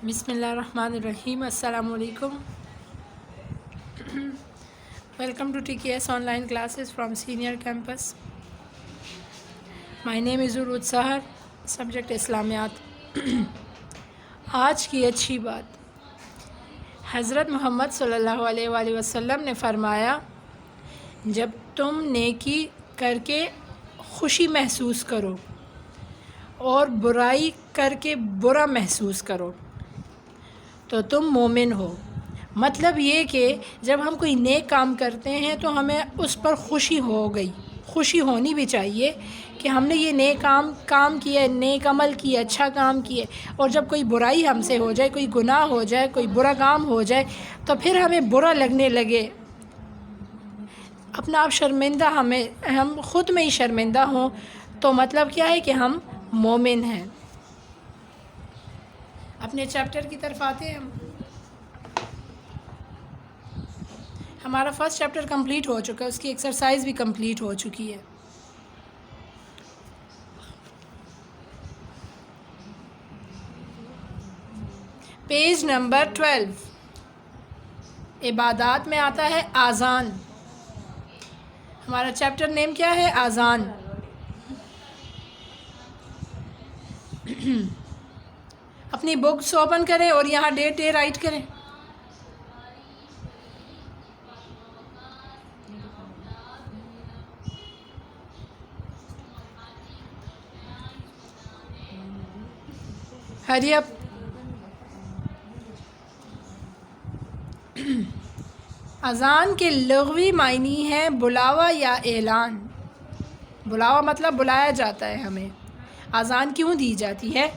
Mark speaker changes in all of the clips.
Speaker 1: بسم اللہ الرحمن الرحیم. السلام علیکم. Welcome to TKS online classes from senior campus. My name is Urud Sahar. Subject اسلامیات. آج کی اچھی بات. حضرت محمد صلی اللہ علیہ وآلہ وسلم نے فرمایا، جب تم نیکی کر کے خوشی محسوس کرو اور برائی کر کے برا محسوس کرو تو تم مومن ہو. مطلب یہ کہ جب ہم کوئی نیک کام کرتے ہیں تو ہمیں اس پر خوشی ہو گئی، خوشی ہونی بھی چاہیے کہ ہم نے یہ نیک کام کیا، نیک عمل کیا، اچھا کام کیا. اور جب کوئی برائی ہم سے ہو جائے، کوئی گناہ ہو جائے، کوئی برا کام ہو جائے تو پھر ہمیں برا لگنے لگے، اپنا آپ شرمندہ، ہم خود میں ہی شرمندہ ہوں، تو مطلب کیا ہے کہ ہم مومن ہیں. اپنے چیپٹر کی طرف آتے ہیں. ہمارا فرسٹ چیپٹر کمپلیٹ ہو چکا ہے، اس کی ایکسرسائز بھی کمپلیٹ ہو چکی ہے. پیج نمبر 12 عبادات میں آتا ہے اذان. ہمارا چیپٹر نیم کیا ہے؟ اذان. اپنی بکس اوپن کریں اور یہاں ڈیٹ رائٹ کریں. ہری اپ. اذان کے لغوی معنی ہے بلاوا یا اعلان. بلاوا مطلب بلایا جاتا ہے ہمیں. اذان کیوں دی جاتی ہے؟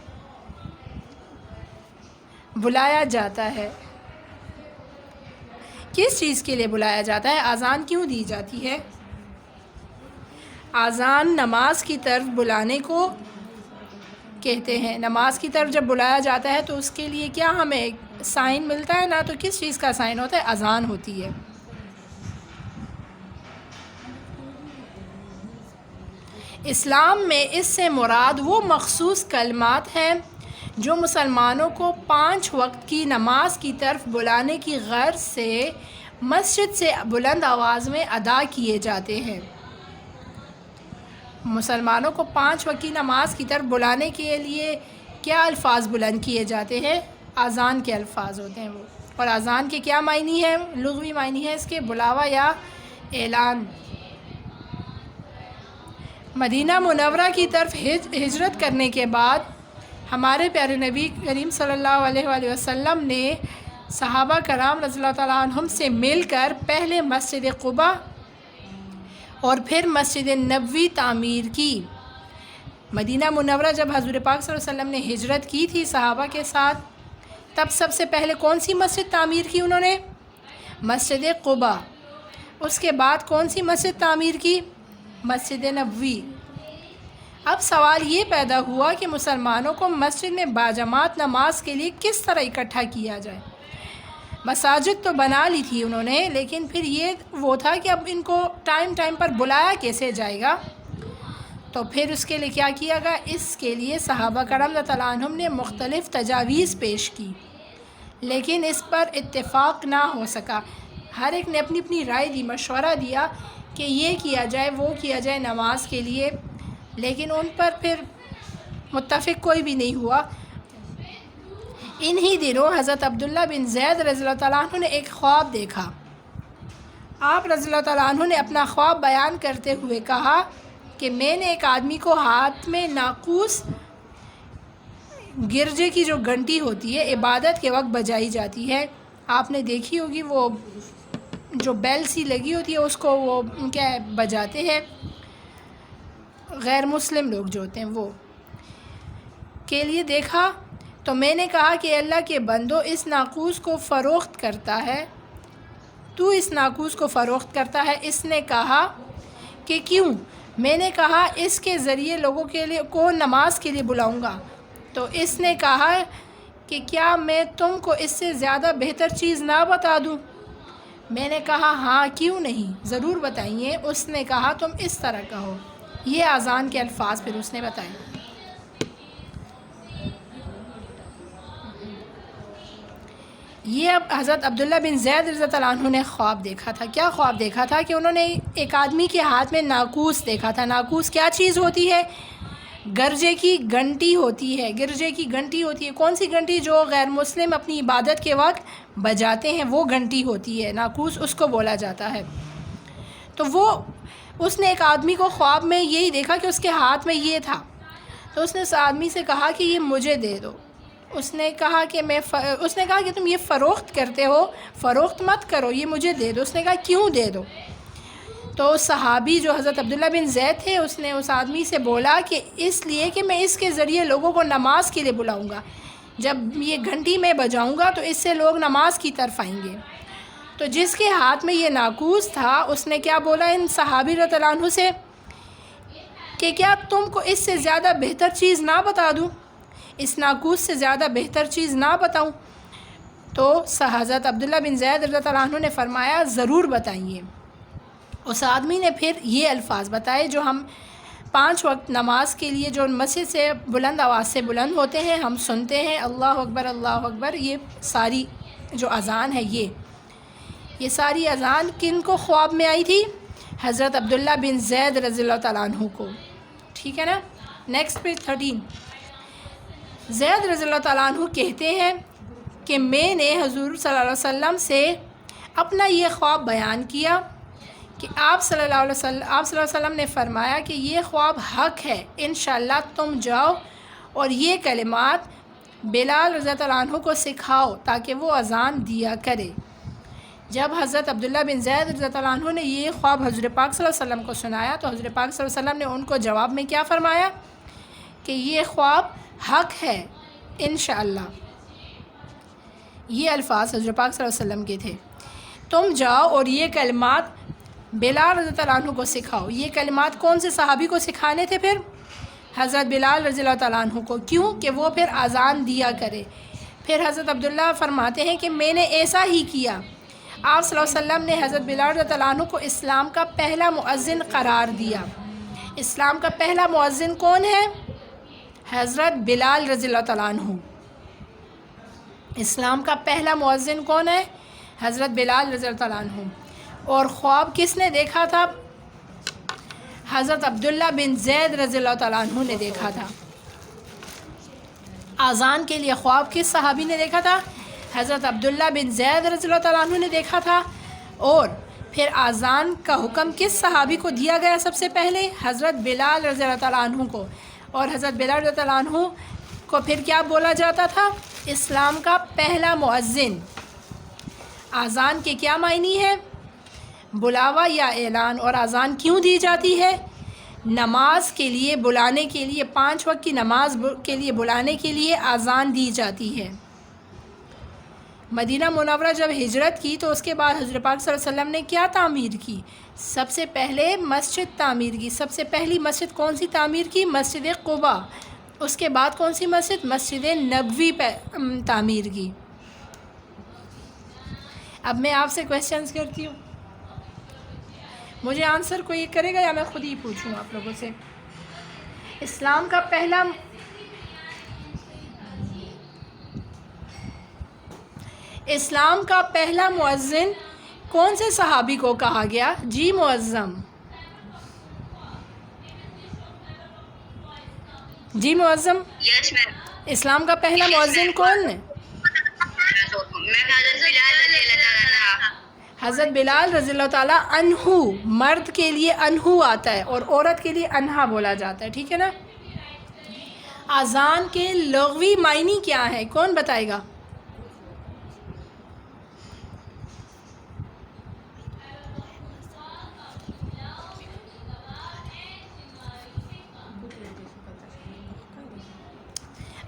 Speaker 1: بلایا جاتا ہے. کس چیز کے لیے بلایا جاتا ہے؟ اذان کیوں دی جاتی ہے؟ اذان نماز کی طرف بلانے کو کہتے ہیں. نماز کی طرف جب بلایا جاتا ہے تو اس کے لیے کیا ہمیں سائن ملتا ہے نا؟ تو کس چیز کا سائن ہوتا ہے؟ اذان ہوتی ہے. اسلام میں اس سے مراد وہ مخصوص کلمات ہیں جو مسلمانوں کو 5 وقت کی نماز کی طرف بلانے کی غرض سے مسجد سے بلند آواز میں ادا کیے جاتے ہیں. مسلمانوں کو 5 وقت کی نماز کی طرف بلانے کے لیے کیا الفاظ بلند کیے جاتے ہیں؟ اذان کے الفاظ ہوتے ہیں وہ. اور اذان کے کیا معنی ہے؟ لغوی معنی ہے اس کے بلاوا یا اعلان. مدینہ منورہ کی طرف ہجرت کرنے کے بعد ہمارے پیارے نبی کریم صلی اللہ علیہ وآلہ وسلم نے صحابہ کرام رضی اللہ تعالیٰ عنہم سے مل کر پہلے مسجد قباء اور پھر مسجد نبوی تعمیر کی. مدینہ منورہ جب حضور پاک صلی اللہ علیہ وسلم نے ہجرت کی تھی صحابہ کے ساتھ، تب سب سے پہلے کون سی مسجد تعمیر کی انہوں نے؟ مسجد قباء. اس کے بعد کون سی مسجد تعمیر کی؟ مسجد نبوی. اب سوال یہ پیدا ہوا کہ مسلمانوں کو مسجد میں باجماعت نماز کے لیے کس طرح اکٹھا کیا جائے؟ مساجد تو بنا لی تھی انہوں نے، لیکن پھر یہ وہ تھا کہ اب ان کو ٹائم پر بلایا کیسے جائے گا؟ تو پھر اس کے لیے کیا کیا گیا؟ اس کے لیے صحابہ کرام رضی اللہ عنہم نے مختلف تجاویز پیش کی، لیکن اس پر اتفاق نہ ہو سکا. ہر ایک نے اپنی اپنی رائے دی، مشورہ دیا کہ یہ کیا جائے، وہ کیا جائے نماز کے لیے، لیکن ان پر پھر متفق کوئی بھی نہیں ہوا. انہی دنوں حضرت عبداللہ بن زید رضی اللہ تعالیٰ عنہ نے ایک خواب دیکھا. آپ رضی اللہ تعالیٰ عنہ نے اپنا خواب بیان کرتے ہوئے کہا کہ میں نے ایک آدمی کو ہاتھ میں ناقوس، گرجے کی جو گھنٹی ہوتی ہے عبادت کے وقت بجائی جاتی ہے، آپ نے دیکھی ہوگی، وہ جو بیل سی لگی ہوتی ہے اس کو وہ کیا بجاتے ہیں غیر مسلم لوگ جو ہوتے ہیں وہ کے لیے دیکھا. تو میں نے کہا کہ اللہ کے بندو، اس ناقوس کو فروخت کرتا ہے، تو اس ناقوس کو فروخت کرتا ہے. اس نے کہا کہ کیوں؟ میں نے کہا اس کے ذریعے لوگوں کے لیے کو نماز کے لیے بلاؤں گا. تو اس نے کہا کہ کیا میں تم کو اس سے زیادہ بہتر چیز نہ بتا دوں؟ میں نے کہا ہاں، کیوں نہیں، ضرور بتائیے. اس نے کہا تم اس طرح کہو. یہ اذان کے الفاظ پھر اس نے بتائے. یہ اب حضرت عبداللہ بن زید رضی اللہ عنہ نے خواب دیکھا تھا. کیا خواب دیکھا تھا؟ کہ انہوں نے ایک آدمی کے ہاتھ میں ناقوس دیکھا تھا. ناقوس کیا چیز ہوتی ہے؟ گرجے کی گھنٹی ہوتی ہے. گرجے کی گھنٹی ہوتی ہے. کون سی گھنٹی؟ جو غیر مسلم اپنی عبادت کے وقت بجاتے ہیں وہ گھنٹی ہوتی ہے. ناقوس اس کو بولا جاتا ہے. تو اس نے ایک آدمی کو خواب میں یہی دیکھا کہ اس کے ہاتھ میں یہ تھا. تو اس نے اس آدمی سے کہا کہ یہ مجھے دے دو. اس نے کہا کہ تم یہ فروخت کرتے ہو، فروخت مت کرو، یہ مجھے دے دو. اس نے کہا کیوں دے دو؟ تو صحابی جو حضرت عبداللہ بن زید تھے اس نے اس آدمی سے بولا کہ اس لیے کہ میں اس کے ذریعے لوگوں کو نماز کے لیے بلاؤں گا. جب یہ گھنٹی میں بجاؤں گا تو اس سے لوگ نماز کی طرف آئیں گے. تو جس کے ہاتھ میں یہ ناقوس تھا اس نے کیا بولا ان صحابی رضی اللہ عنہ سے کہ کیا تم کو اس سے زیادہ بہتر چیز نہ بتا دوں؟ اس ناقوس سے زیادہ بہتر چیز نہ بتاؤں؟ تو حضرت عبداللہ بن زید رضی اللہ عنہ نے فرمایا ضرور بتائیے. اس آدمی نے پھر یہ الفاظ بتائے جو ہم 5 وقت نماز کے لیے جو مسجد سے بلند آواز سے بلند ہوتے ہیں ہم سنتے ہیں، اللہ اکبر اللہ اکبر. یہ ساری جو اذان ہے یہ ساری اذان کن کو خواب میں آئی تھی؟ حضرت عبداللہ بن زید رضی اللہ تعالیٰ عنہ کو. ٹھیک ہے نا. Next page 13. زید رضی اللہ تعالیٰ عنہ کہتے ہیں کہ میں نے حضور صلی اللہ علیہ وسلم سے اپنا یہ خواب بیان کیا کہ آپ صلی اللہ علیہ وسلم نے فرمایا کہ یہ خواب حق ہے، انشاءاللہ تم جاؤ اور یہ کلمات بلال رضی اللہ عنہ کو سکھاؤ تاکہ وہ اذان دیا کرے. جب حضرت عبداللہ بن زید رضی اللہ عنہ نے یہ خواب حضور پاک صلی اللہ علیہ وسلم کو سنایا تو حضور پاک صلی اللہ علیہ وسلم نے ان کو جواب میں کیا فرمایا کہ یہ خواب حق ہے انشاءاللہ. یہ الفاظ حضور پاک صلی اللہ علیہ وسلم کے تھے. تم جاؤ اور یہ کلمات بلال رضی اللہ عنہ کو سکھاؤ. یہ کلمات کون سے صحابی کو سکھانے تھے پھر؟ حضرت بلال رضی اللہ تعالیٰ عنہ کو. کیوں؟ کہ وہ پھر اذان دیا کرے. پھر حضرت عبداللہ فرماتے ہیں کہ میں نے ایسا ہی کیا. آپ صلی اللہ علیہ وسلم نے حضرت بلال رضی اللہ عنہ کو اسلام کا پہلا مؤذن قرار دیا. اسلام کا پہلا مؤذن کون ہے؟ حضرت بلال رضی اللہ تعالیٰ عنہ. اسلام کا پہلا مؤذن کون ہے؟ حضرت بلال رضی اللہ تعالیٰ عنہ. اور خواب کس نے دیکھا تھا؟ حضرت عبداللہ بن زید رضی اللہ تعالیٰ عنہ نے دیکھا تھا. اذان کے لیے خواب کس صحابی نے دیکھا تھا؟ حضرت عبداللہ بن زید رضی اللہ تعالیٰ عنہ نے دیکھا تھا. اور پھر اذان کا حکم کس صحابی کو دیا گیا سب سے پہلے؟ حضرت بلال رضی اللہ تعالیٰ عنہ کو. اور حضرت بلال رضی اللہ عنہ کو پھر کیا بولا جاتا تھا؟ اسلام کا پہلا مؤذن. اذان کے کیا معنی ہے؟ بلاوا یا اعلان. اور اذان کیوں دی جاتی ہے؟ نماز کے لیے بلانے کے لیے، 5 وقت کی نماز کے لیے بلانے کے لیے اذان دی جاتی ہے. مدینہ منورہ جب ہجرت کی تو اس کے بعد حضور پاک صلی اللہ علیہ وسلم نے کیا تعمیر کی؟ سب سے پہلے مسجد تعمیر کی. سب سے پہلی مسجد کون سی تعمیر کی؟ مسجد قباء. اس کے بعد کون سی مسجد؟ مسجد نبوی تعمیر کی. اب میں آپ سے کویسچنز کرتی ہوں، مجھے آنسر کوئی کرے گا یا میں خود ہی پوچھوں آپ لوگوں سے؟ اسلام کا پہلا مؤذن کون سے صحابی کو کہا گیا؟ جی معظم. جی معظم.
Speaker 2: یس میم.
Speaker 1: اسلام کا پہلا مؤذن کون ہے؟ حضرت بلال رضی اللہ تعالیٰ عنہ. مرد کے لیے انہو آتا ہے اور عورت کے لیے انہا بولا جاتا ہے. ٹھیک ہے نا. اذان کے لغوی معنی کیا ہے؟ کون بتائے گا؟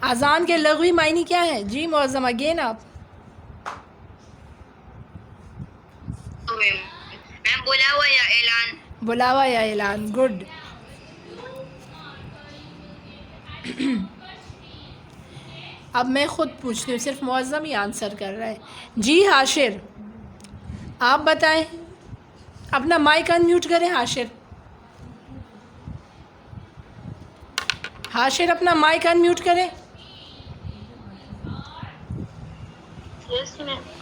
Speaker 1: اذان کے لغوی معنی کیا ہے؟ جی معظم اگین آپ.
Speaker 2: بلاوا یا اعلان.
Speaker 1: بلاوا یا اعلان. گڈ. اب میں خود پوچھتی ہوں، صرف معظم ہی آنسر کر رہا ہے. جی حاشر آپ بتائیں. اپنا مائک ان میوٹ کریں. حاشر اپنا مائک ان میوٹ کریں.
Speaker 2: یس میم.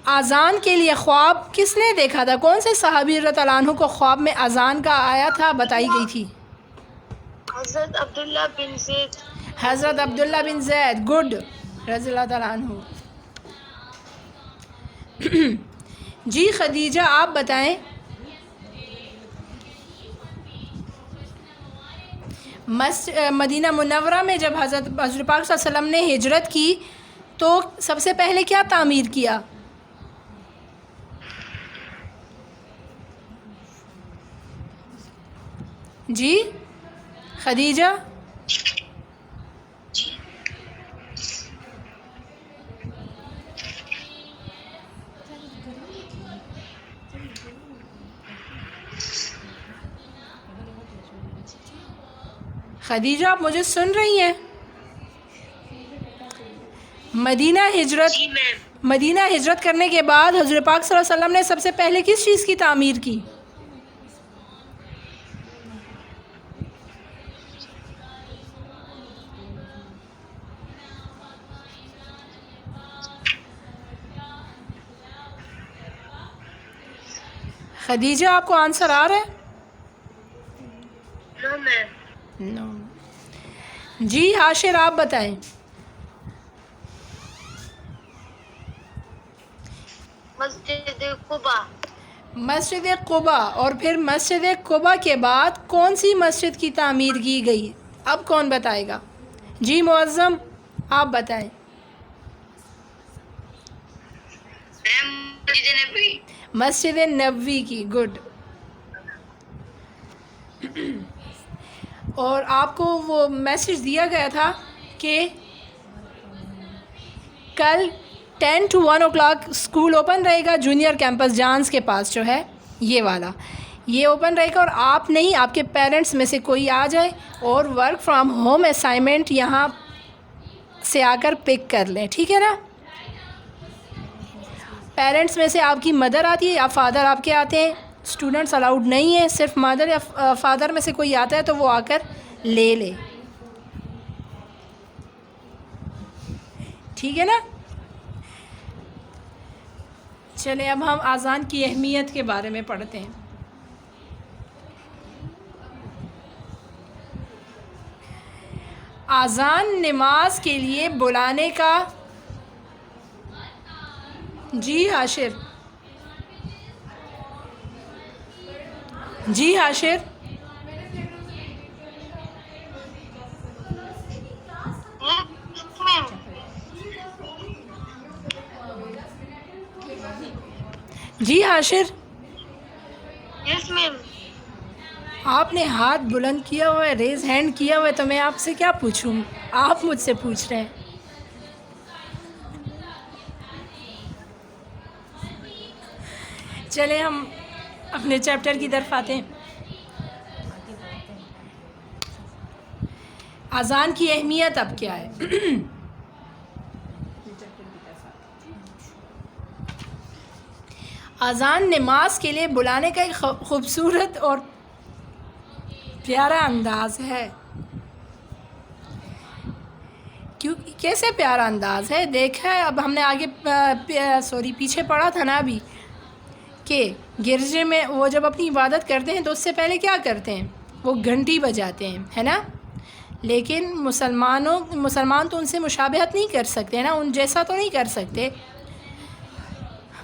Speaker 1: اذان کے لیے خواب کس نے دیکھا تھا؟ کون سے صحابی رضی اللہ عنہ کو خواب میں اذان کا آیا تھا بتائی گئی تھی؟
Speaker 2: حضرت عبداللہ بن زید.
Speaker 1: حضرت عبداللہ بن زید. گڈ، رضی اللہ تعالیٰ عنہ. جی خدیجہ آپ بتائیں، مدینہ منورہ میں جب حضرت پاک صلی اللہ علیہ وسلم نے ہجرت کی تو سب سے پہلے کیا تعمیر کیا؟ جی خدیجہ. خدیجہ آپ مجھے سن رہی ہیں؟ مدینہ ہجرت کرنے کے بعد حضور پاک صلی اللہ علیہ وسلم نے سب سے پہلے کس چیز کی تعمیر کی؟ خدیجہ آپ کو آنسر آ رہا ہے؟
Speaker 2: نو میم.
Speaker 1: نو. جی حاشر آپ بتائیں.
Speaker 2: مسجد قبا.
Speaker 1: مسجد قبا. اور پھر مسجد قبا کے بعد کون سی مسجد کی تعمیر کی گئی؟ اب کون بتائے گا؟ جی معظم آپ بتائیں.
Speaker 2: مسجد نبوی.
Speaker 1: مسجد نبوی کی. گڈ. اور آپ کو وہ میسج دیا گیا تھا کہ کل 10 to 1 o'clock اسکول اوپن رہے گا جونیئر کیمپس جانس کے پاس جو ہے یہ والا، یہ اوپن رہے گا، اور آپ نہیں آپ کے پیرنٹس میں سے کوئی آ جائے اور ورک فرام ہوم اسائنمنٹ یہاں سے آ کر پک کر لیں، ٹھیک ہے نا؟ پیرنٹس میں سے آپ کی مدر آتی ہے یا فادر آپ کے آتے ہیں، اسٹوڈنٹس الاؤڈ نہیں ہیں، صرف مدر یا فادر میں سے کوئی آتا ہے تو وہ آ کر لے لے، ٹھیک ہے نا؟ چلیں اب ہم اذان کی اہمیت کے بارے میں پڑھتے ہیں. اذان نماز کے لیے بلانے کا. جی حاشر. جی حاشر. جی حاشر.
Speaker 2: یس میم.
Speaker 1: آپ نے ہاتھ بلند کیا ہوا ہے، ریز ہینڈ کیا ہوا ہے، تو میں آپ سے کیا پوچھوں؟ آپ مجھ سے پوچھ رہے ہیں. چلیں ہم اپنے چیپٹر کی طرف آتے ہیں. اذان کی اہمیت اب کیا ہے؟ اذان نماز کے لیے بلانے کا ایک خوبصورت اور پیارا انداز ہے. کیسے پیارا انداز ہے؟ دیکھا ہے، اب ہم نے آگے پیچھے پڑھا تھا نا ابھی کہ گرجے میں وہ جب اپنی عبادت کرتے ہیں تو اس سے پہلے کیا کرتے ہیں؟ وہ گھنٹی بجاتے ہیں، ہے نا؟ لیکن مسلمان تو ان سے مشابہت نہیں کر سکتے نا، ان جیسا تو نہیں کر سکتے،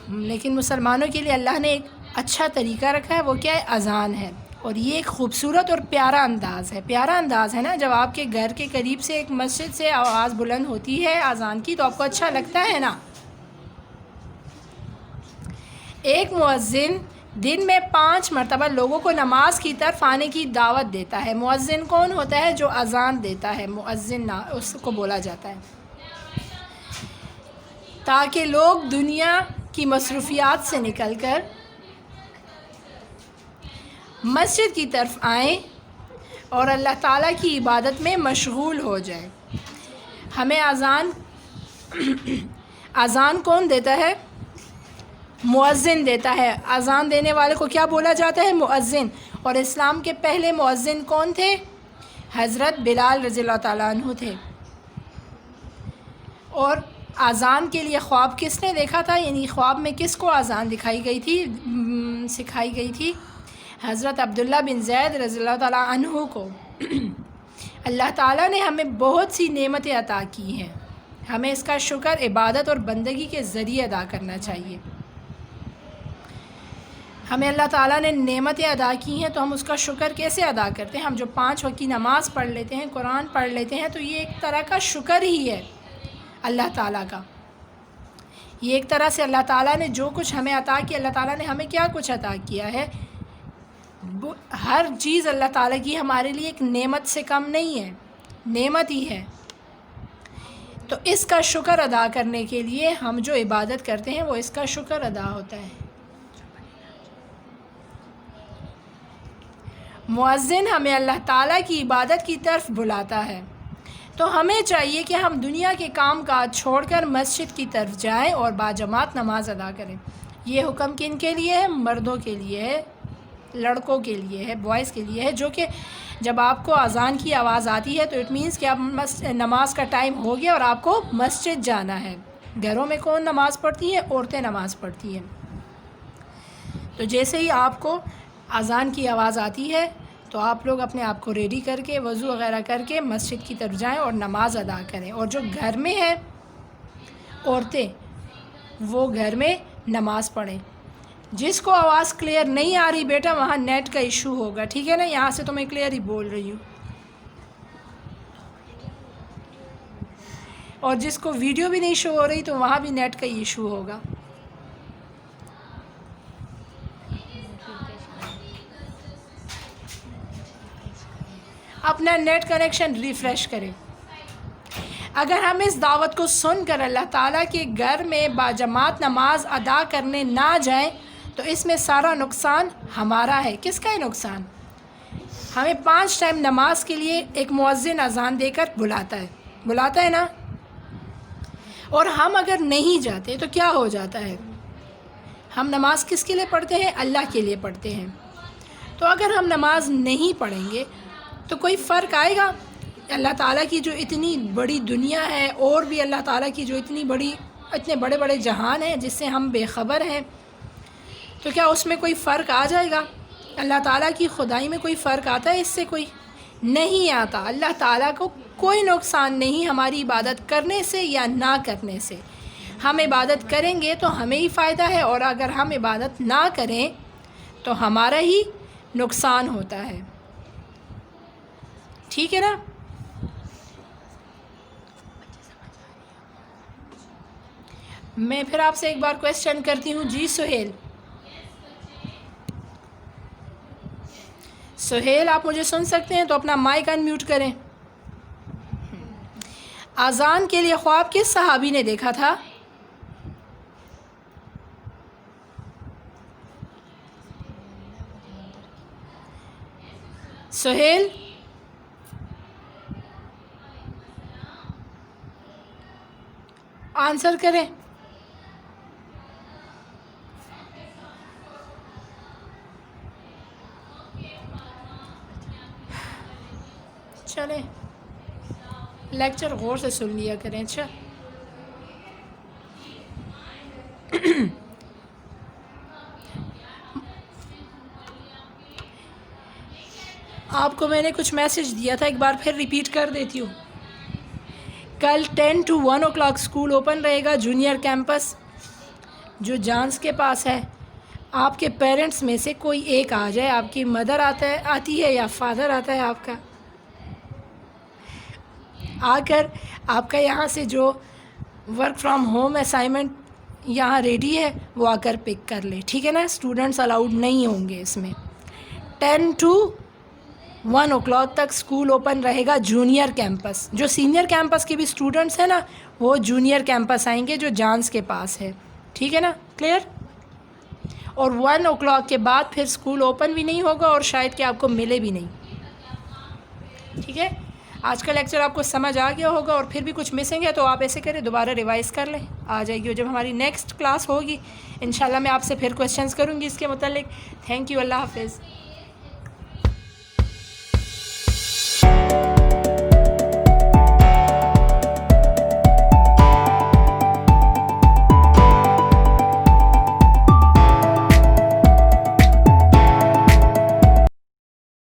Speaker 1: لیکن مسلمانوں کے لیے اللہ نے ایک اچھا طریقہ رکھا ہے، وہ کیا ہے؟ اذان ہے. اور یہ ایک خوبصورت اور پیارا انداز ہے. پیارا انداز ہے نا، جب آپ کے گھر کے قریب سے ایک مسجد سے آواز بلند ہوتی ہے اذان کی تو آپ کو اچھا لگتا ہے نا. ایک مؤذن دن میں 5 مرتبہ لوگوں کو نماز کی طرف آنے کی دعوت دیتا ہے. مؤذن کون ہوتا ہے؟ جو اذان دیتا ہے، مؤذن اس کو بولا جاتا ہے، تاکہ لوگ دنیا کی مصروفیات سے نکل کر مسجد کی طرف آئیں اور اللہ تعالیٰ کی عبادت میں مشغول ہو جائیں. ہمیں اذان کون دیتا ہے؟ مؤذن دیتا ہے. اذان دینے والے کو کیا بولا جاتا ہے؟ مؤذن. اور اسلام کے پہلے مؤذن کون تھے؟ حضرت بلال رضی اللہ تعالیٰ عنہ تھے. اور اذان کے لیے خواب کس نے دیکھا تھا؟ یعنی خواب میں کس کو اذان دکھائی گئی تھی، سکھائی گئی تھی؟ حضرت عبداللہ بن زید رضی اللہ تعالیٰ عنہ کو۔ اللہ تعالیٰ نے ہمیں بہت سی نعمتیں عطا کی ہیں، ہمیں اس کا شکر عبادت اور بندگی کے ذریعے ادا کرنا چاہیے۔ ہمیں اللہ تعالیٰ نے نعمتیں ادا کی ہیں تو ہم اس کا شکر کیسے ادا کرتے ہیں؟ ہم جو 5 وقت کی نماز پڑھ لیتے ہیں، قرآن پڑھ لیتے ہیں، تو یہ ایک طرح کا شکر ہی ہے اللہ تعالیٰ کا۔ یہ ایک طرح سے اللہ تعالیٰ نے جو کچھ ہمیں عطا کیا، اللہ تعالیٰ نے ہمیں کیا کچھ عطا کیا ہے، ہر چیز اللہ تعالیٰ کی ہمارے لیے ایک نعمت سے کم نہیں ہے، نعمت ہی ہے۔ تو اس کا شکر ادا کرنے کے لیے ہم جو عبادت کرتے ہیں وہ اس کا شکر ادا ہوتا ہے۔ مؤذن ہمیں اللہ تعالیٰ کی عبادت کی طرف بلاتا ہے، تو ہمیں چاہیے کہ ہم دنیا کے کام کاج چھوڑ کر مسجد کی طرف جائیں اور باجماعت نماز ادا کریں۔ یہ حکم کن کے لیے ہے؟ مردوں کے لیے ہے، لڑکوں کے لیے ہے، بوائز کے لیے ہے، جو کہ جب آپ کو اذان کی آواز آتی ہے تو اٹ مینس کہ آپ نماز کا ٹائم ہو گیا اور آپ کو مسجد جانا ہے۔ گھروں میں کون نماز پڑھتی ہے؟ عورتیں نماز پڑھتی ہیں۔ تو جیسے ہی آپ کو اذان کی آواز آتی ہے تو آپ لوگ اپنے آپ کو ریڈی کر کے وضو وغیرہ کر کے مسجد کی طرف جائیں اور نماز ادا کریں، اور جو گھر میں ہیں عورتیں وہ گھر میں نماز پڑھیں۔ جس کو آواز کلیئر نہیں آ رہی بیٹا وہاں نیٹ کا ایشو ہوگا، ٹھیک ہے نا؟ یہاں سے تو میں کلیئر ہی بول رہی ہوں، اور جس کو ویڈیو بھی نہیں شو ہو رہی تو وہاں بھی نیٹ کا ایشو ہوگا۔ اپنا نیٹ کنیکشن ریفریش کریں۔ اگر ہم اس دعوت کو سن کر اللہ تعالیٰ کے گھر میں باجماعت نماز ادا کرنے نہ جائیں تو اس میں سارا نقصان ہمارا ہے۔ کس کا ہے نقصان؟ ہمیں 5 ٹائم نماز کے لیے ایک مؤذن اذان دے کر بلاتا ہے نا، اور ہم اگر نہیں جاتے تو کیا ہو جاتا ہے؟ ہم نماز کس کے لیے پڑھتے ہیں؟ اللہ کے لیے پڑھتے ہیں۔ تو اگر ہم نماز نہیں پڑھیں گے تو کوئی فرق آئے گا؟ اللہ تعالیٰ کی جو اتنی بڑی دنیا ہے، اور بھی اللہ تعالیٰ کی جو اتنے بڑے بڑے جہان ہیں جس سے ہم بے خبر ہیں، تو کیا اس میں کوئی فرق آ جائے گا؟ اللہ تعالیٰ کی خدائی میں کوئی فرق آتا ہے؟ اس سے کوئی نہیں آتا۔ اللہ تعالیٰ کو کوئی نقصان نہیں ہماری عبادت کرنے سے یا نہ کرنے سے۔ ہم عبادت کریں گے تو ہمیں ہی فائدہ ہے، اور اگر ہم عبادت نہ کریں تو ہمارا ہی نقصان ہوتا ہے، ٹھیک ہے نا؟ میں پھر آپ سے ایک بار کویسچن کرتی ہوں، جی سہیل آپ مجھے سن سکتے ہیں تو اپنا مائک انمیوٹ کریں۔ اذان کے لیے خواب کس صحابی نے دیکھا تھا؟ سہیل آنسر کریں۔ چلیں لیکچر غور سے سن لیا کریں۔ اچھا آپ کو میں نے کچھ میسج دیا تھا، ایک بار پھر ریپیٹ کر دیتی ہوں۔ کل 10 to 1 o'clock اسکول اوپن رہے گا، جونیئر کیمپس جو جانس کے پاس ہے۔ آپ کے پیرنٹس میں سے کوئی ایک آ جائے، آپ کی مدر آتی ہے یا فادر آتا ہے آپ کا، آ کر آپ کا یہاں سے جو ورک فرام ہوم اسائنمنٹ یہاں ریڈی ہے وہ آ کر پک کر لے، ٹھیک ہے نا؟ اسٹوڈنٹس الاؤڈ نہیں ہوں گے اس میں۔ 10 to 1 o'clock تک اسکول اوپن رہے گا، جونیئر کیمپس۔ جو سینئر کیمپس کے بھی اسٹوڈنٹس ہیں نا وہ جونیئر کیمپس آئیں گے جو جانس کے پاس ہے، ٹھیک ہے نا؟ کلیئر؟ اور 1 o'clock کے بعد پھر اسکول اوپن بھی نہیں ہوگا اور شاید کہ آپ کو ملے بھی نہیں، ٹھیک ہے؟ آج کا لیکچر آپ کو سمجھ آ گیا ہوگا، اور پھر بھی کچھ مسنگ ہے تو آپ ایسے کریں دوبارہ ریوائز کر لیں، آ جائے گی۔ اور جب ہماری نیکسٹ کلاس ہوگی انشاءاللہ میں آپ سے پھر کویسچنز کروں گی اس کے متعلق۔ تھینک یو، اللہ حافظ۔